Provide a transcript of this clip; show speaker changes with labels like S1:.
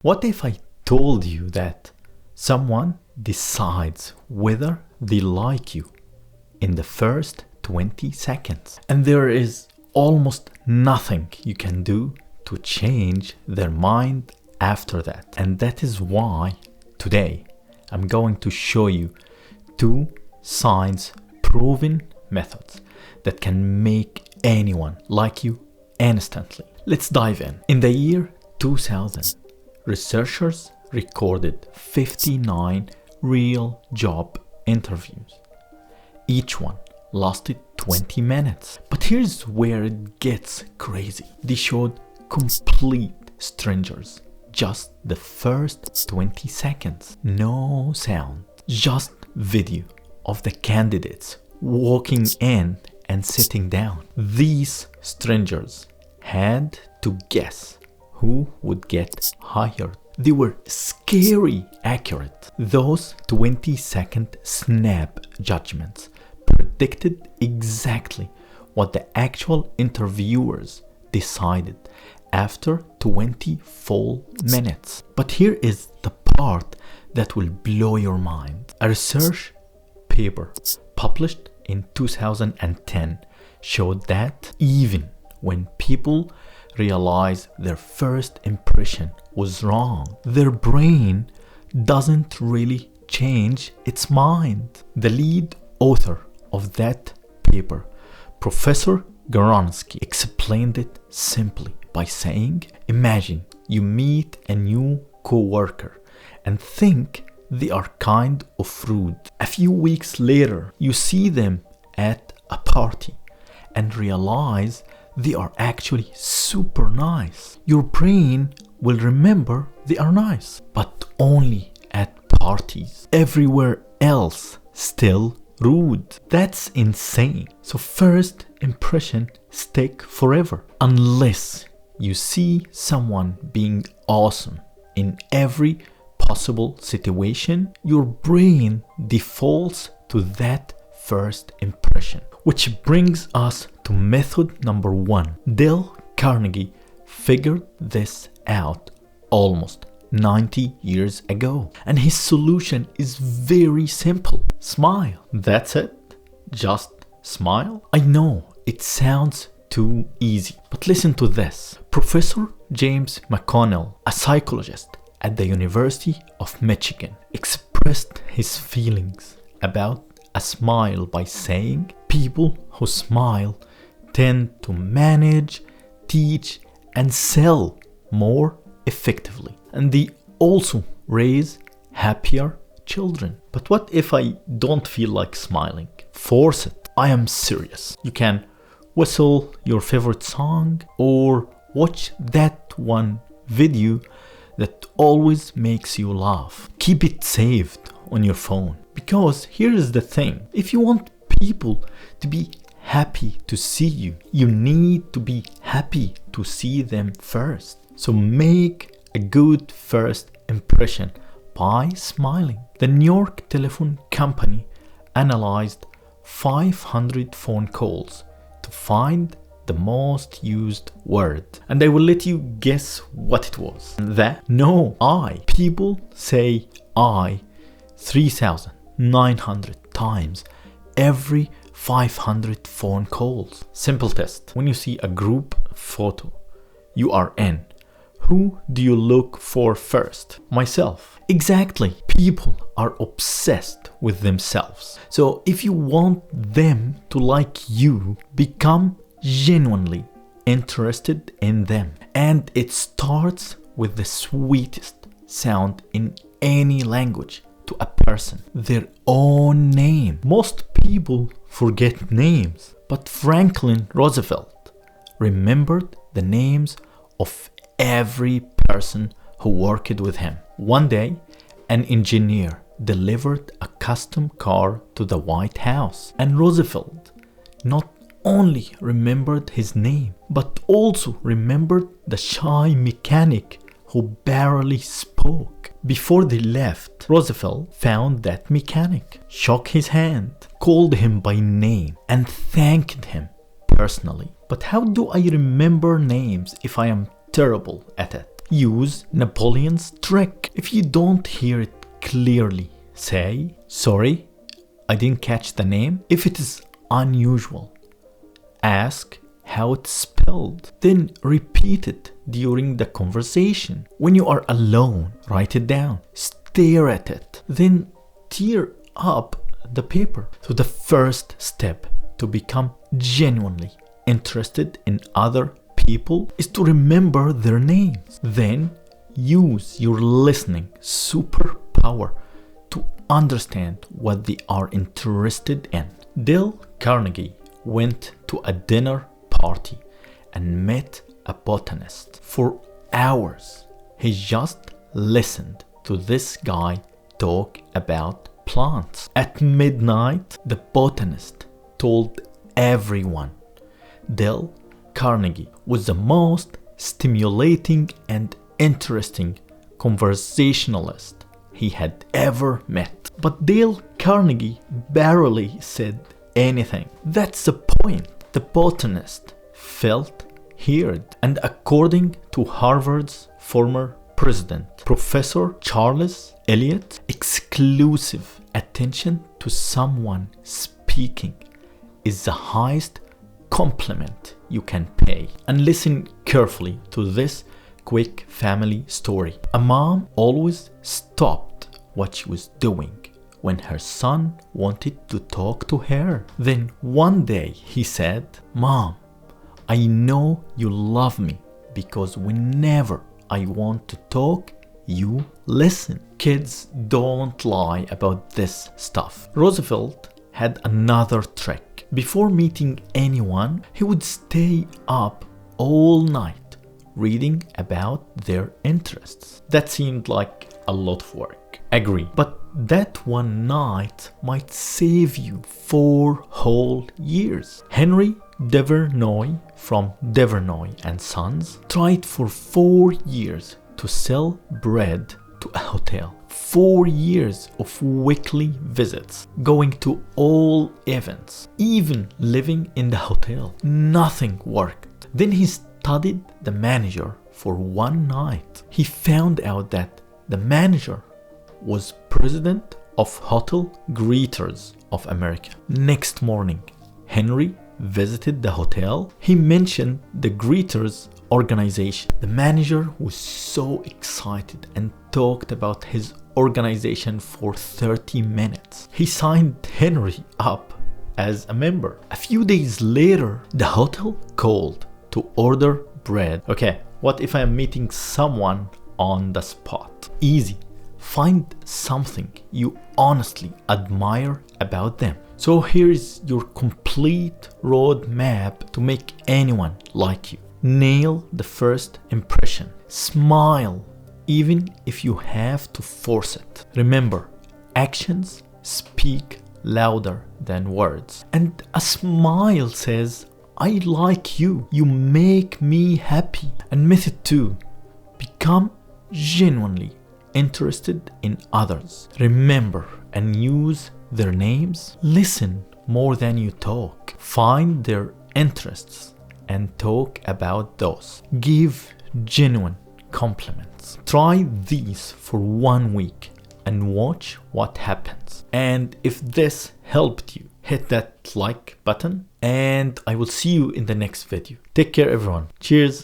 S1: What if I told you that someone decides whether they like you in the first 20 seconds and there is almost nothing you can do to change their mind after that? And that is why today I'm going to show you 2 science-proven methods that can make anyone like you instantly. Let's dive in. In the year 2000, researchers recorded 59 real job interviews. Each one lasted 20 minutes. But here's where it gets crazy. They showed complete strangers just the first 20 seconds. No sound, just video of the candidates walking in and sitting down. These strangers had to guess who would get hired. They were scary accurate. Those 20-second snap judgments predicted exactly what the actual interviewers decided after 20 full minutes. But here is the part that will blow your mind. A research paper published in 2010 showed that even when people realize their first impression was wrong, their brain doesn't really change its mind. The lead author of that paper, Professor Carnegie, explained it simply by saying, imagine you meet a new co-worker and think they are kind of rude. A few weeks later, you see them at a party and realize they are actually super nice. Your brain will remember they are nice, but only at parties. Everywhere else, still rude. That's insane. So first impression stick forever. Unless you see someone being awesome in every possible situation, your brain defaults to that first impression. Which brings us to method number 1. Dale Carnegie figured this out almost 90 years ago. And his solution is very simple. Smile. That's it. Just smile. I know it sounds too easy, but listen to this. Professor James McConnell, a psychologist at the University of Michigan, expressed his feelings about a smile by saying, people who smile tend to manage, teach, and sell more effectively. And they also raise happier children. But what if I don't feel like smiling? Force it. I am serious. You can whistle your favorite song or watch that one video that always makes you laugh. Keep it saved on your phone. Because here's the thing. If you want people to be happy to see you, you need to be happy to see them first. So make a good first impression by smiling. The New York Telephone Company analyzed 500 phone calls to find the most used word. And I will let you guess what it was. No, I. People say I 3,900 times every 500 phone calls. Simple test. When you see a group photo you are in, who do you look for first? Myself. Exactly. People are obsessed with themselves. So if you want them to like you, become genuinely interested in them. And it starts with the sweetest sound in any language to a person, their own name. Most people forget names, but Franklin Roosevelt remembered the names of every person who worked with him. One day, an engineer delivered a custom car to the White House, and Roosevelt not only remembered his name, but also remembered the shy mechanic who barely spoke. Before they left, Roosevelt found that mechanic, shook his hand, called him by name, and thanked him personally. But how do I remember names if I am terrible at it? Use Napoleon's trick. If you don't hear it clearly, say, "Sorry, I didn't catch the name." If it is unusual, ask how it's spelled. Then repeat it during the conversation. When you are alone, write it down. Stare at it. Then tear up the paper. So the first step to become genuinely interested in other people is to remember their names. Then use your listening superpower to understand what they are interested in. Dale Carnegie went to a dinner party and met a botanist. For hours, he just listened to this guy talk about plants. At midnight, the botanist told everyone Dale Carnegie was the most stimulating and interesting conversationalist he had ever met. But Dale Carnegie barely said anything. That's the point. The botanist felt heard, and according to Harvard's former president, Professor Charles Eliot, exclusive attention to someone speaking is the highest compliment you can pay. And listen carefully to this quick family story. A mom always stopped what she was doing when her son wanted to talk to her. Then one day he said, "Mom, I know you love me because whenever I want to talk, you listen." Kids don't lie about this stuff. Roosevelt had another trick. Before meeting anyone, he would stay up all night reading about their interests. That seemed like a lot of work. Agree. But that one night might save you 4 whole years. Henry Devernoy from Devernoy and Sons tried for 4 years to sell bread to a hotel. 4 years of weekly visits, going to all events, even living in the hotel. Nothing worked. Then he studied the manager for one night. He found out that the manager was president of Hotel Greeters of America. Next morning, Henry visited the hotel. He mentioned the Greeters organization. The manager was so excited and talked about his organization for 30 minutes. He signed Henry up as a member. A few days later, the hotel called to order bread. Okay, what if I'm meeting someone on the spot? Easy. Find something you honestly admire about them. So here's your complete roadmap to make anyone like you. Nail the first impression. Smile, even if you have to force it. Remember, actions speak louder than words. And a smile says, "I like you. You make me happy." And method 2, become genuinely interested in others. Remember and use their names. Listen more than you talk. Find their interests and talk about those. Give genuine compliments. Try these for 1 week and watch what happens. And if this helped you, hit that like button and I will see you in the next video. Take care everyone. Cheers.